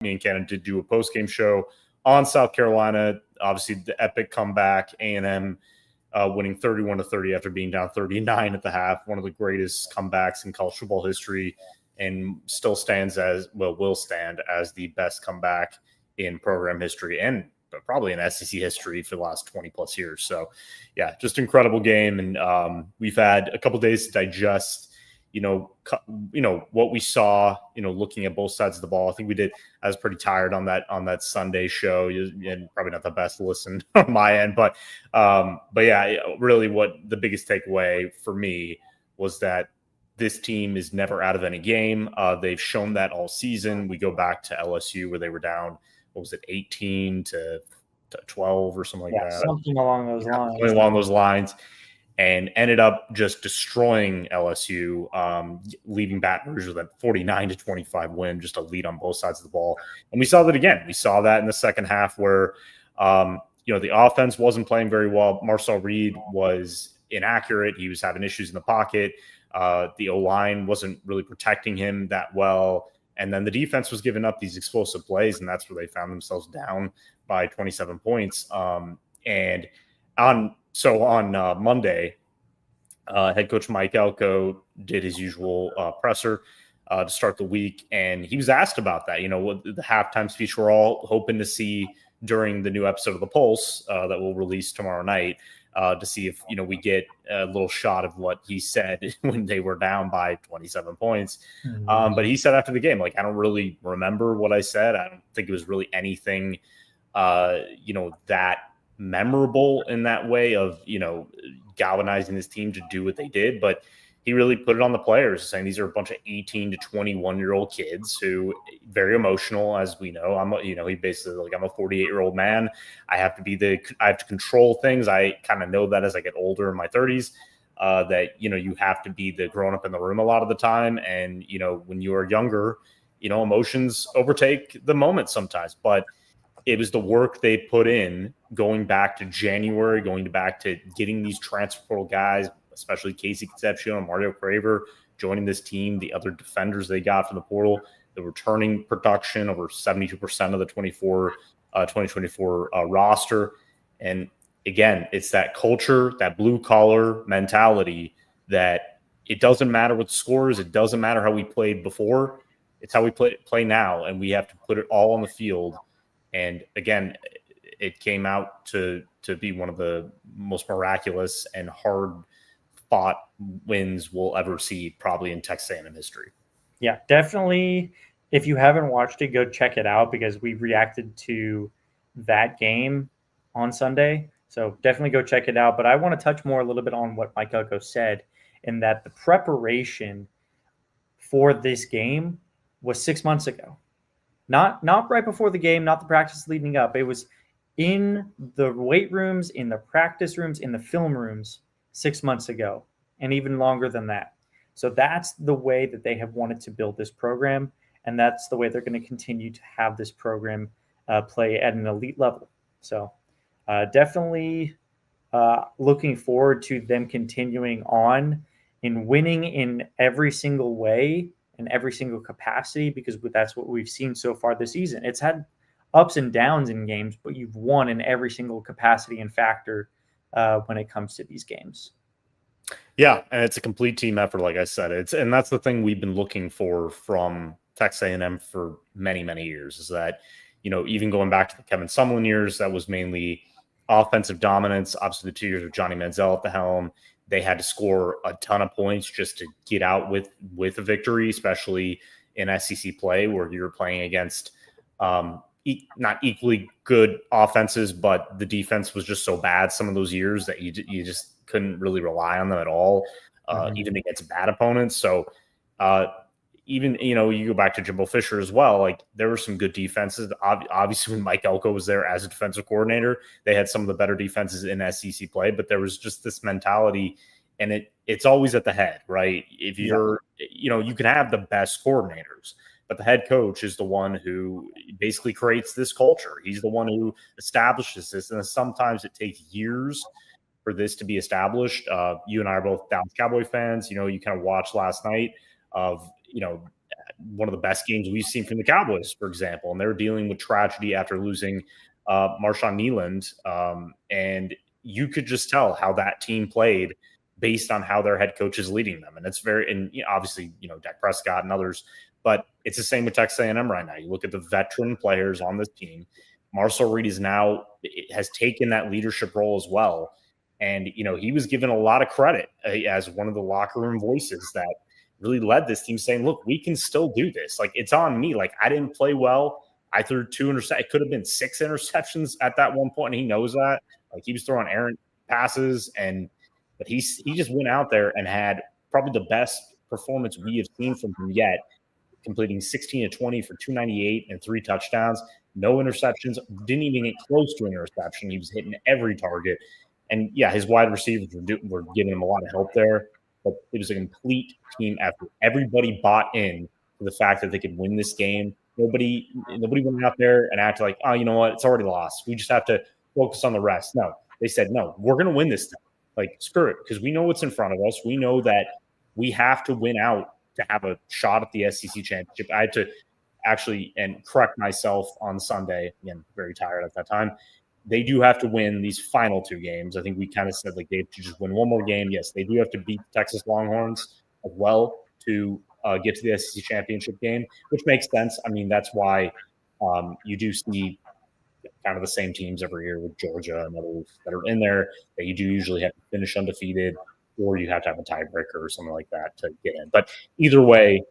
me and Cannon did do a post-game show on South Carolina. Obviously, the epic comeback, A&M winning 31-30 after being down 39 at the half. One of the greatest comebacks in college football history, and still stands will stand as the best comeback in program history and probably in SEC history for the last 20 plus years. So yeah, just incredible game. And we've had a couple days to digest, what we saw, looking at both sides of the ball. I think I was pretty tired on that Sunday show, and probably not the best listen on my end, but yeah, really what the biggest takeaway for me was that this team is never out of any game. They've shown that all season. We go back to LSU where they were down, 18 to 12 or something like that. Something along those lines. Something along those lines. And ended up just destroying LSU, leaving Baton Rouge with a 49-25 win, just a lead on both sides of the ball. And we saw that again. We saw that in the second half where, the offense wasn't playing very well. Marcel Reed was inaccurate. He was having issues in the pocket. The O-line wasn't really protecting him that well. And then the defense was giving up these explosive plays, and that's where they found themselves down by 27 points. And on Monday, head coach Mike Elko did his usual presser to start the week, and he was asked about that. What the halftime speech we're all hoping to see during the new episode of The Pulse that we'll release tomorrow night, to see if we get a little shot of what he said when they were down by 27 points. Mm-hmm. But he said after the game, I don't really remember what I said. I don't think it was really anything, that memorable in that way of, galvanizing his team to do what they did. But he really put it on the players, saying these are a bunch of 18 to 21-year-old kids who very emotional, as we know. He basically I'm a 48-year-old man. I have to control things. I kind of know that as I get older in my 30s, that, you have to be the grown up in the room a lot of the time. And, when you are younger, emotions overtake the moment sometimes, but it was the work they put in going back to January, going back to getting these transfer portal guys, especially Casey Concepcion and Mario Craver joining this team, the other defenders they got from the portal, the returning production, over 72% of the 2024 roster. And again, it's that culture, that blue-collar mentality that it doesn't matter what the score is. It doesn't matter how we played before. It's how we play now, and we have to put it all on the field. And again, it came out to be one of the most miraculous and hard-fought wins we'll ever see, probably in Texas A&M history. Yeah, definitely. If you haven't watched it, go check it out, because we reacted to that game on Sunday. So definitely go check it out. But I want to touch more a little bit on what Mike Elko said, in that the preparation for this game was 6 months ago. Not right before the game, not the practice leading up. It was in the weight rooms, in the practice rooms, in the film rooms 6 months ago, and even longer than that. So that's the way that they have wanted to build this program, and that's the way they're going to continue to have this program play at an elite level. So definitely looking forward to them continuing on in winning in every single way, in every single capacity, because that's what we've seen so far this season. It's had ups and downs in games, but you've won in every single capacity and factor when it comes to these games. Yeah, and it's a complete team effort, like I said. And that's the thing we've been looking for from Texas A&M for many, many years, is that, even going back to the Kevin Sumlin years, that was mainly offensive dominance. Obviously, the 2 years of Johnny Manziel at the helm, they had to score a ton of points just to get out with a victory, especially in SEC play, where you're playing against not equally good offenses, but the defense was just so bad some of those years that you just couldn't really rely on them at all, even against bad opponents. So even, you go back to Jimbo Fisher as well, there were some good defenses. Obviously, when Mike Elko was there as a defensive coordinator, they had some of the better defenses in SEC play, but there was just this mentality, and it's always at the head, right? If you're, you can have the best coordinators, but the head coach is the one who basically creates this culture. He's the one who establishes this, and sometimes it takes years for this to be established. You and I are both Dallas Cowboy fans. You kind of watched last night of, one of the best games we've seen from the Cowboys, for example. And they're dealing with tragedy after losing Marshawn Kneeland. And you could just tell how that team played based on how their head coach is leading them. And it's and obviously, Dak Prescott and others, but it's the same with Texas A&M right now. You look at the veteran players on this team. Marcel Reed has taken that leadership role as well. And, he was given a lot of credit as one of the locker room voices that really led this team, saying, look, we can still do this. Like, it's on me. Like, I didn't play well. I threw 2 interceptions. It could have been 6 interceptions at that one point, and he knows that. Like, he was throwing errant passes, but he just went out there and had probably the best performance we have seen from him yet, completing 16 of 20 for 298 and 3 touchdowns. No interceptions. Didn't even get close to an interception. He was hitting every target. And, yeah, his wide receivers were giving him a lot of help there. But it was a complete team effort. Everybody bought in to the fact that they could win this game. Nobody went out there and acted like, oh, you know what? It's already lost. We just have to focus on the rest. No, they said, no, we're going to win this thing. Like, screw it, because we know what's in front of us. We know that we have to win out to have a shot at the SEC championship. I had to actually correct myself on Sunday. Again, very tired at that time. They do have to win these final 2 games. I think we kind of said like they have to just win one more game. Yes, they do have to beat the Texas Longhorns as well to get to the SEC championship game, which makes sense. I mean, that's why you do see kind of the same teams every year with Georgia and others that are in there that you do usually have to finish undefeated, or you have to have a tiebreaker or something like that to get in. But either way,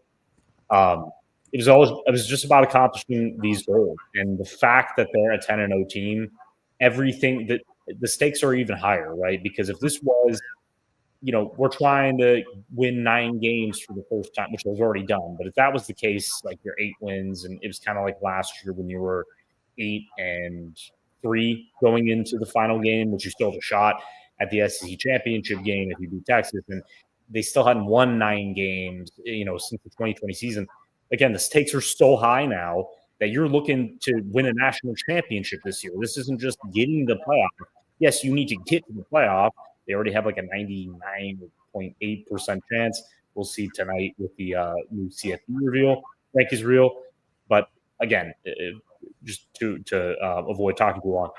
it was just about accomplishing these goals. And the fact that they're a 10-0 team, everything that the stakes are even higher, right? Because if this was, we're trying to win 9 games for the first time, which was already done. But if that was the case, like your 8 wins, and it was kind of like last year when you were 8-3 going into the final game, which you still have a shot at the SEC championship game if you beat Texas, and they still hadn't won 9 games, since the 2020 season. Again, the stakes are so high now that you're looking to win a national championship this year. This isn't just getting the playoff. Yes, you need to get to the playoff. They already have like a 99.8% chance. We'll see tonight with the new CFP reveal. Rankings real. But again, just to avoid talking too long,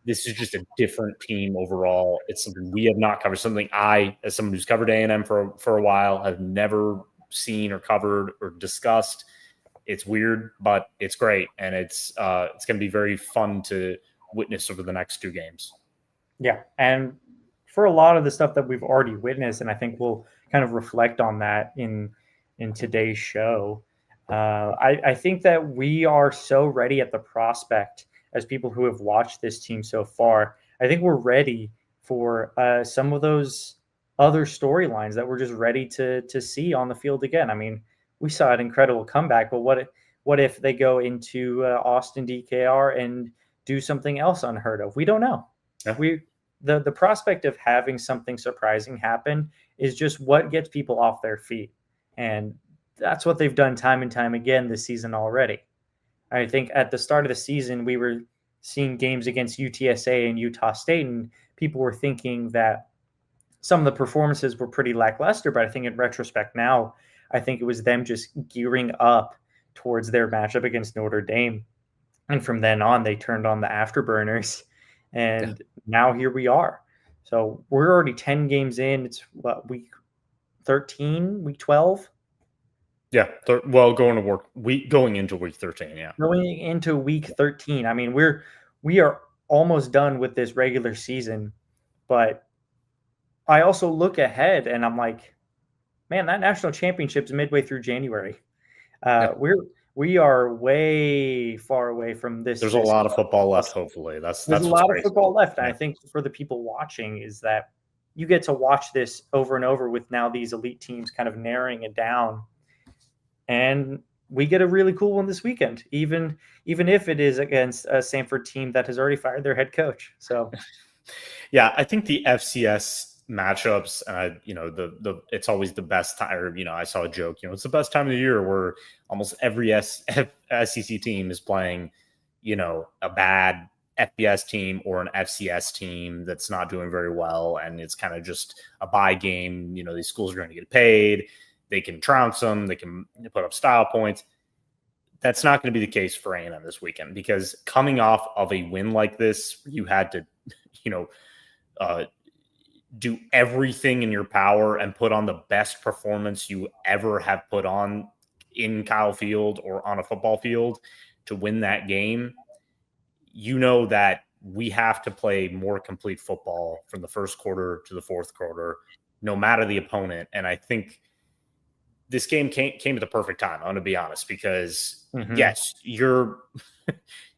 this is just a different team overall. It's something we have not covered, something I, as someone who's covered A&M for a while, have never seen or covered or discussed. It's weird, but it's great, and it's going to be very fun to witness over the next 2 games. Yeah, and for a lot of the stuff that we've already witnessed, and I think we'll kind of reflect on that in today's show, I think that we are so ready at the prospect as people who have watched this team so far. I think we're ready for some of those other storylines that we're just ready to see on the field again. I mean, we saw an incredible comeback, but what if they go into Austin DKR and do something else unheard of? We don't know. Yeah. The prospect of having something surprising happen is just what gets people off their feet. And that's what they've done time and time again this season already. I think at the start of the season, we were seeing games against UTSA and Utah State, and people were thinking that some of the performances were pretty lackluster, but I think in retrospect now, I think it was them just gearing up towards their matchup against Notre Dame. And from then on, they turned on the afterburners. And now here we are. So we're already 10 games in. It's week 13, week 12? Yeah. Going into week 13, yeah. Going into week 13. I mean, we are almost done with this regular season. But I also look ahead and I'm like, man, that national championship's midway through January. We are way far away from this. There's a lot of football left, hopefully. There's a lot of football left. And I think for the people watching is that you get to watch this over and over with now these elite teams kind of narrowing it down. And we get a really cool one this weekend, even if it is against a Samford team that has already fired their head coach. So, yeah, I think the FCS matchups, it's always the best time. Or, I saw a joke. It's the best time of the year where almost every SEC team is playing, a bad FBS team or an FCS team that's not doing very well, and it's kind of just a bye game. These schools are going to get paid. they can trounce them, they can put up style points. That's not going to be the case for A&M this weekend, because coming off of a win like this, you had to, do everything in your power and put on the best performance you ever have put on in Kyle Field or on a football field to win that game. You know that we have to play more complete football from the first quarter to the fourth quarter, no matter the opponent. And I think this game came at the perfect time, I'm going to be honest, because yes, you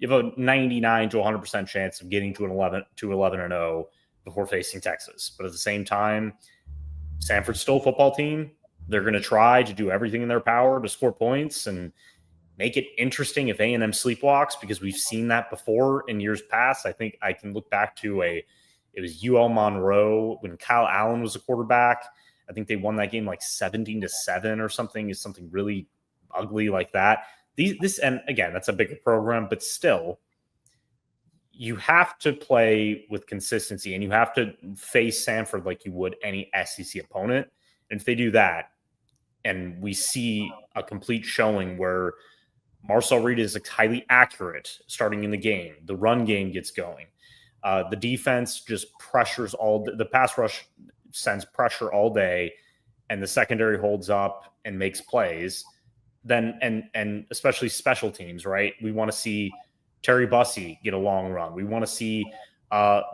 have a 99 to 100% chance of getting to 11-0 before facing Texas. But at the same time, Samford's still a football team. They're going to try to do everything in their power to score points and make it interesting if A&M sleepwalks, because we've seen that before in years past. I think I can look back to it was UL Monroe when Kyle Allen was a quarterback. I think they won that game like 17-7 or something, is something really ugly like that. And again, that's a bigger program, but still, you have to play with consistency and you have to face Samford like you would any SEC opponent. And if they do that, and we see a complete showing where Marcel Reed is highly accurate starting in the game, the run game gets going, the defense just pressures the pass rush sends pressure all day, and the secondary holds up and makes plays, then and especially special teams, right? We want to see Terry Bussey get a long run. We want to see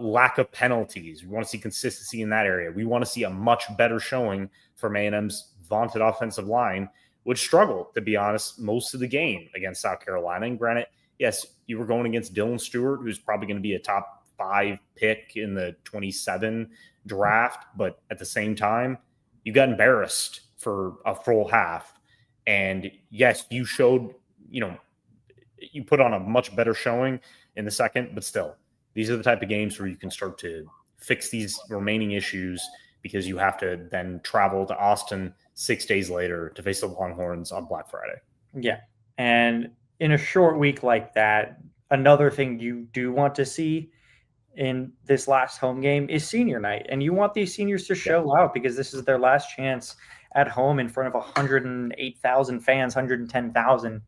lack of penalties. We want to see consistency in that area. We want to see a much better showing from A&M's vaunted offensive line, which struggled, to be honest, most of the game against South Carolina. And granted, yes, you were going against Dylan Stewart, who's probably going to be a top 5 pick in the 27 draft. But at the same time, you got embarrassed for a full half. And yes, you showed, you put on a much better showing in the second, but still, these are the type of games where you can start to fix these remaining issues, because you have to then travel to Austin 6 days later to face the Longhorns on Black Friday. Yeah. And in a short week like that, another thing you do want to see in this last home game is senior night. And you want these seniors to show out, because this is their last chance at home in front of 108,000 fans, 110,000,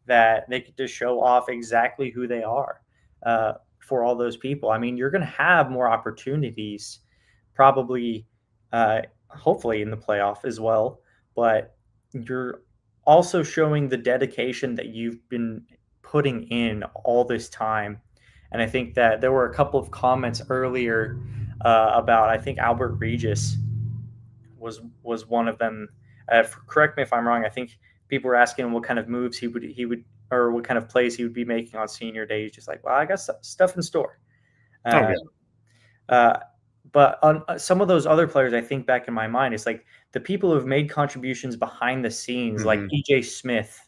that they get to show off exactly who they are for all those people. I mean, you're going to have more opportunities probably, hopefully in the playoff as well, but you're also showing the dedication that you've been putting in all this time. And I think that there were a couple of comments earlier about, I think Albert Regis was one of them. Correct me if I'm wrong. I think people were asking him what kind of moves he would, or what kind of plays he would be making on senior day. He's just like, well, I got stuff in store. But on some of those other players, I think back in my mind, it's like the people who have made contributions behind the scenes, like EJ Smith,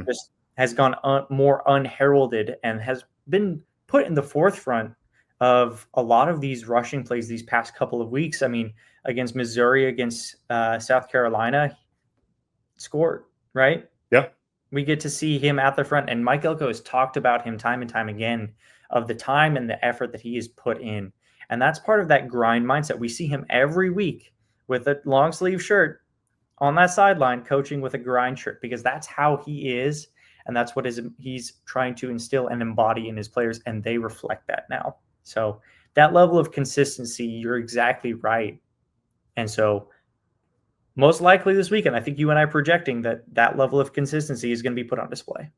just has gone more unheralded and has been put in the forefront of a lot of these rushing plays these past couple of weeks. I mean, against Missouri, against South Carolina, scored, right? Yeah. We get to see him at the front. And Mike Elko has talked about him time and time again of the time and the effort that he has put in. And that's part of that grind mindset. We see him every week with a long sleeve shirt on that sideline coaching with a grind shirt, because that's how he is. And that's what he's trying to instill and embody in his players. And they reflect that now. So that level of consistency, you're exactly right. And so most likely this weekend, I think you and I are projecting that level of consistency is going to be put on display.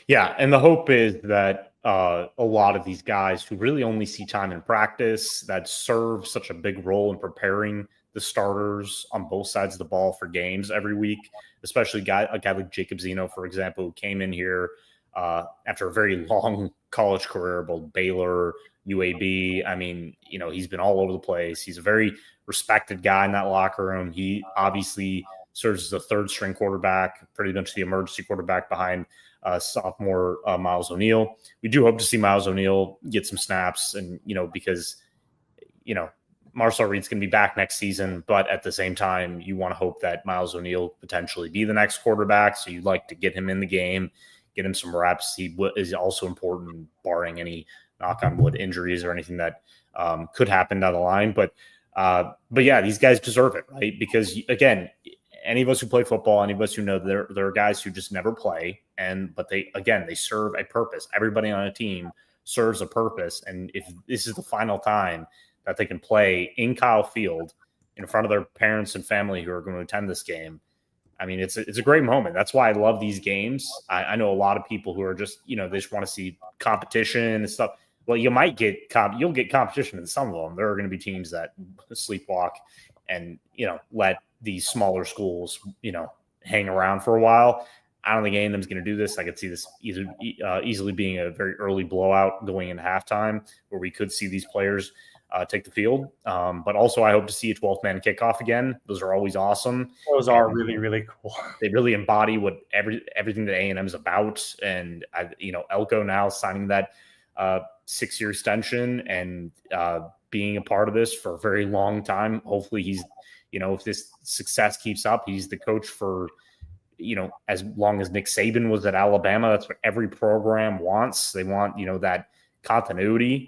Yeah. And the hope is that a lot of these guys who really only see time in practice, that serve such a big role in preparing the starters on both sides of the ball for games every week, especially a guy like Jacob Zeno, for example, who came in here after a very long college career, both Baylor, UAB. I mean, he's been all over the place. He's a very respected guy in that locker room. He obviously serves as a third string quarterback, pretty much the emergency quarterback behind sophomore Miles O'Neill. We do hope to see Miles O'Neill get some snaps, and because Marcel Reed's going to be back next season, but at the same time, you want to hope that Miles O'Neill potentially be the next quarterback. So you'd like to get him in the game, get him some reps. He is also important, barring any knock on wood injuries or anything that could happen down the line. But yeah, these guys deserve it, right? Because again, any of us who play football, any of us who know there are guys who just never play, but they serve a purpose. Everybody on a team serves a purpose, and if this is the final time that they can play in Kyle Field in front of their parents and family who are going to attend this game, I mean, it's a great moment. That's why I love these games. I know a lot of people who are just, they just want to see competition and stuff. Well, you'll get competition in some of them. There are going to be teams that sleepwalk and, let these smaller schools, hang around for a while. I don't think A&M is going to do this. I could see this easily being a very early blowout going into halftime where we could see these players take the field. But also I hope to see a 12th man kickoff again. Those are always awesome. Those are really, really cool. They really embody what everything that A&M is about. And, Elko now signing that 6-year extension and being a part of this for a very long time. Hopefully he's, if this success keeps up, he's the coach for, as long as Nick Saban was at Alabama. That's what every program wants. They want, that continuity,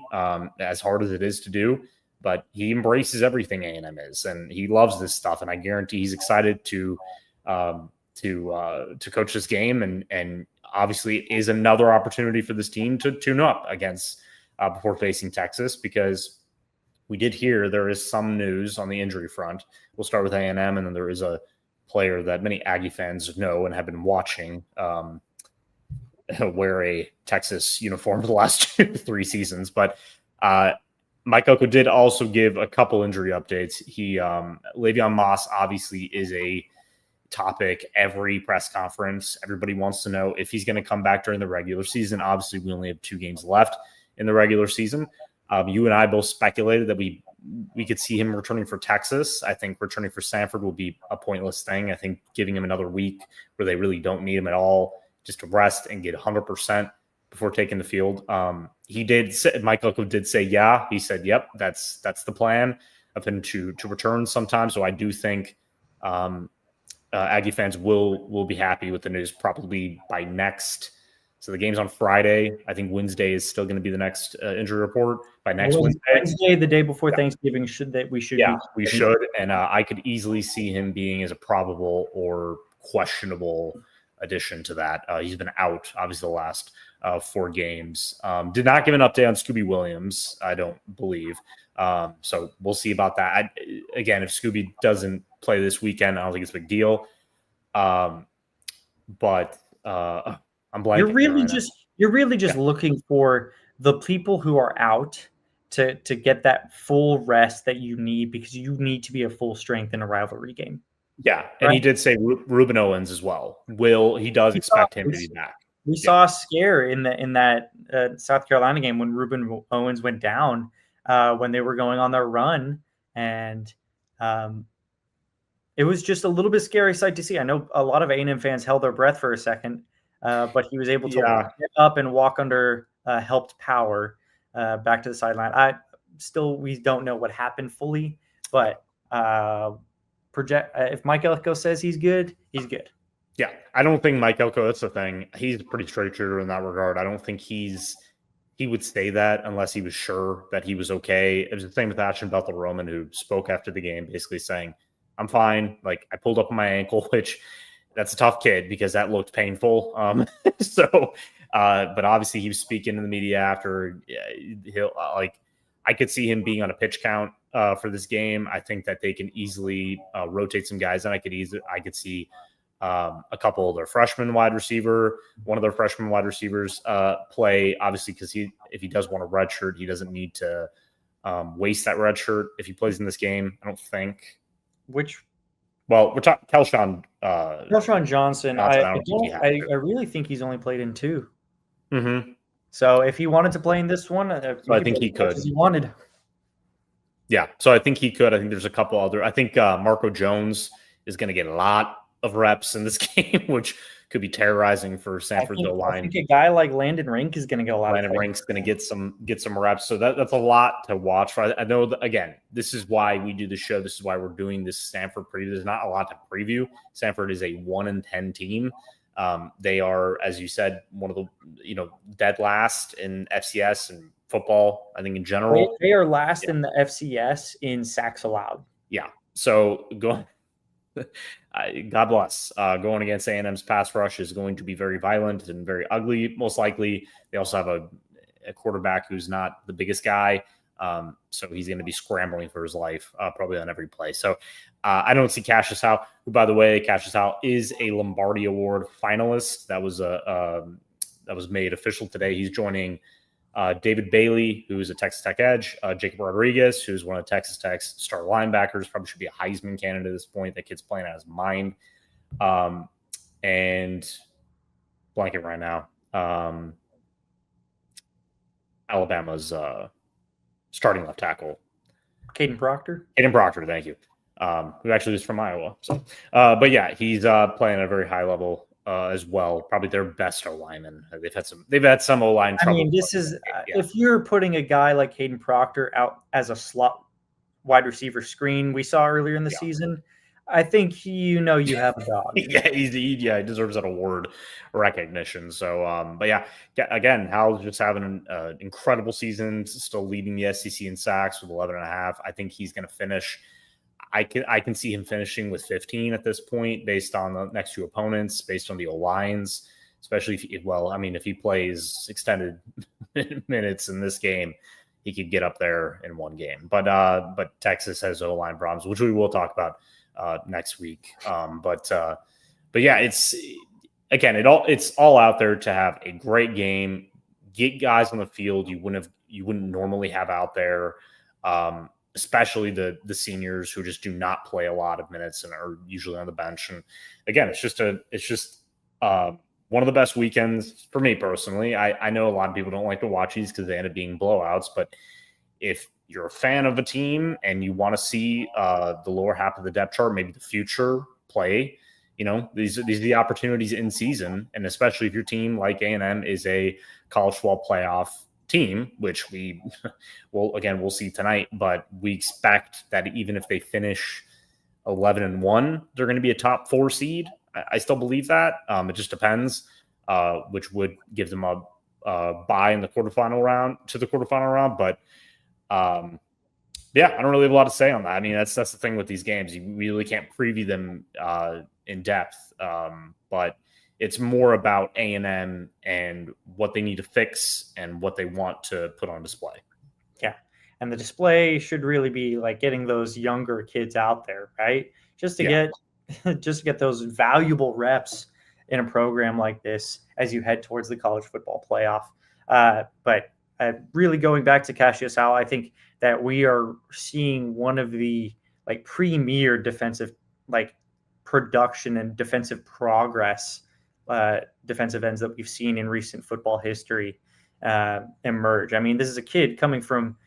as hard as it is to do, but he embraces everything A&M is, and he loves this stuff. And I guarantee he's excited to coach this game. And obviously it is another opportunity for this team to tune up against before facing Texas, because we did hear there is some news on the injury front. We'll start with A&M, and then there is a player that many Aggie fans know and have been watching wear a Texas uniform for the last 3 seasons. But Mike Elko did also give a couple injury updates. Le'Veon Moss obviously is a topic every press conference. Everybody wants to know if he's going to come back during the regular season. Obviously, we only have 2 games left in the regular season. You and I both speculated that we could see him returning for Texas. I think returning for Samford will be a pointless thing. I think giving him another week where they really don't need him at all, just to rest and get 100% before taking the field. Mike Elko did say, yeah. He said, yep, that's the plan of him to return sometime. So I do think Aggie fans will be happy with the news probably by next. So the game's on Friday. I think Wednesday is still going to be the next injury report by next Wednesday, the day before Thanksgiving. We should. And I could easily see him being as a probable or questionable addition to that. He's been out, obviously, the last 4 games. Did not give an update on Scooby Williams, I don't believe. So we'll see about that. Again, if Scooby doesn't play this weekend, I don't think it's a big deal. But I'm blanking. You're really just looking for the people who are out to get that full rest that you need, because you need to be at full strength in a rivalry game. Yeah, and right. He did say Ruben Owens as well. He does expect him to be back. We saw a scare in that South Carolina game when Ruben Owens went down when they were going on their run, and it was just a little bit scary sight to see. I know a lot of A&M fans held their breath for a second, but he was able to get up and walk under helped power back to the sideline. We don't know what happened fully, but if Mike Elko says he's good, he's good. Yeah, I don't think Mike Elko, that's the thing. He's a pretty straight shooter in that regard. I don't think he would say that unless he was sure that he was okay. It was the same with Ashton Bethel-Roman, who spoke after the game basically saying, I'm fine. Like, I pulled up on my ankle, which that's a tough kid because that looked painful. But obviously he was speaking to the media after. I could see him being on a pitch count for this game. I think that they can easily rotate some guys, and I could see a couple of their one of their freshman wide receivers play, obviously, because if he does want a red shirt, he doesn't need to waste that red shirt if he plays in this game, I don't think. We're talking Kelshawn Johnson. I really think he's only played in 2. Mm-hmm. So if he wanted to play in this one, I think he could. He wanted. Yeah, so I think he could. I think there's a couple other. I think Marco Jones is going to get a lot of reps in this game, which could be terrorizing for Samford's O-line. I think a guy like Landon Rink is going to get a lot. Landon Rink's going to get some reps, so that's a lot to watch for. I know that, again, this is why we do the show. This is why we're doing this Samford preview. There's not a lot to preview. Samford is a 1-10 team. They are, as you said, one of the dead last in FCS and football, I think, in general. They are last in the FCS in sacks allowed. Yeah. So God bless. Going against A&M's pass rush is going to be very violent and very ugly, most likely. They also have a quarterback who's not the biggest guy. So he's going to be scrambling for his life probably on every play. So I don't see Cassius Howe, who, by the way, Cassius Howe is a Lombardi Award finalist. That was made official today. He's joining David Bailey, who's a Texas Tech edge, Jacob Rodriguez, who's one of Texas Tech's star linebackers, probably should be a Heisman candidate at this point. That kid's playing out of his mind. And blanket right now. Alabama's starting left tackle, Caden Proctor. Caden Proctor, thank you. Who actually is from Iowa. So, but yeah, he's playing at a very high level as well. Probably their best O lineman. They've had some O line trouble. I mean, this is if you're putting a guy like Caden Proctor out as a slot wide receiver screen we saw earlier in the season, I think you have a dog. He deserves that award recognition. So, but yeah, again, Hal's just having an incredible season, still leading the SEC in sacks with 11.5. I think he's going to finish. I can see him finishing with 15 at this point, based on the next two opponents, based on the O lines, especially if he plays extended minutes in this game, he could get up there in one game. But Texas has O line problems, which we will talk about next week. But yeah, it's all out there to have a great game, get guys on the field you wouldn't normally have out there, especially the seniors who just do not play a lot of minutes and are usually on the bench. And again, it's just one of the best weekends for me personally. I know a lot of people don't like to watch these because they end up being blowouts, but if you're a fan of a team and you want to see the lower half of the depth chart, maybe the future play, these are the opportunities in season. And especially if your team like A&M is a college football playoff team, which we'll see tonight, but we expect that even if they finish 11-1, they're going to be a top 4 seed. I still believe that. It just depends, which would give them a bye in the quarterfinal round. But yeah, I don't really have a lot to say on that. I mean, that's the thing with these games. You really can't preview them in depth, but it's more about A&M and what they need to fix and what they want to put on display. Yeah, and the display should really be like getting those younger kids out there, right? Just to get those valuable reps in a program like this as you head towards the college football playoff. But really going back to Cassius Howe, I think that we are seeing one of the premier defensive production and defensive progress defensive ends that we've seen in recent football history emerge. I mean, this is a kid coming from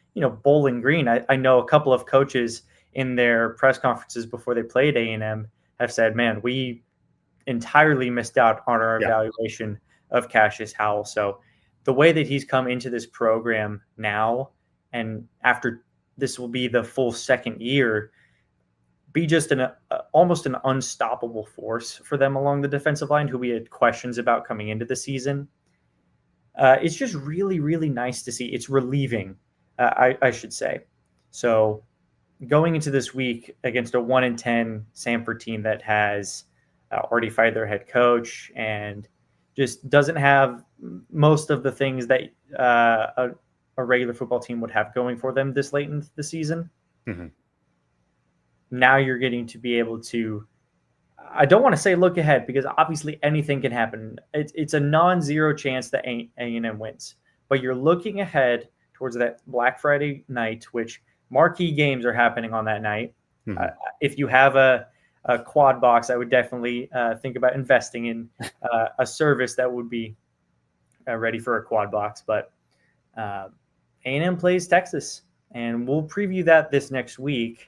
Bowling Green. I know a couple of coaches in their press conferences before they played A&M have said, man, we entirely missed out on our evaluation of Cassius Howe. So the way that he's come into this program now, and after this will be the full second year, be just almost an unstoppable force for them along the defensive line, who we had questions about coming into the season. It's just really, really nice to see. It's relieving, I should say. So going into this week against a 1-10 Samford team that has already fired their head coach and just doesn't have most of the things that a regular football team would have going for them this late in the season. Mm-hmm. Now you're getting to be able to, I don't want to say look ahead, because obviously anything can happen. It's a non-zero chance that A&M wins, but you're looking ahead towards that Black Friday night, which marquee games are happening on that night. Mm-hmm. If you have a quad box, I would definitely think about investing in a service that would be ready for a quad box. But A&M plays Texas, and we'll preview that this next week.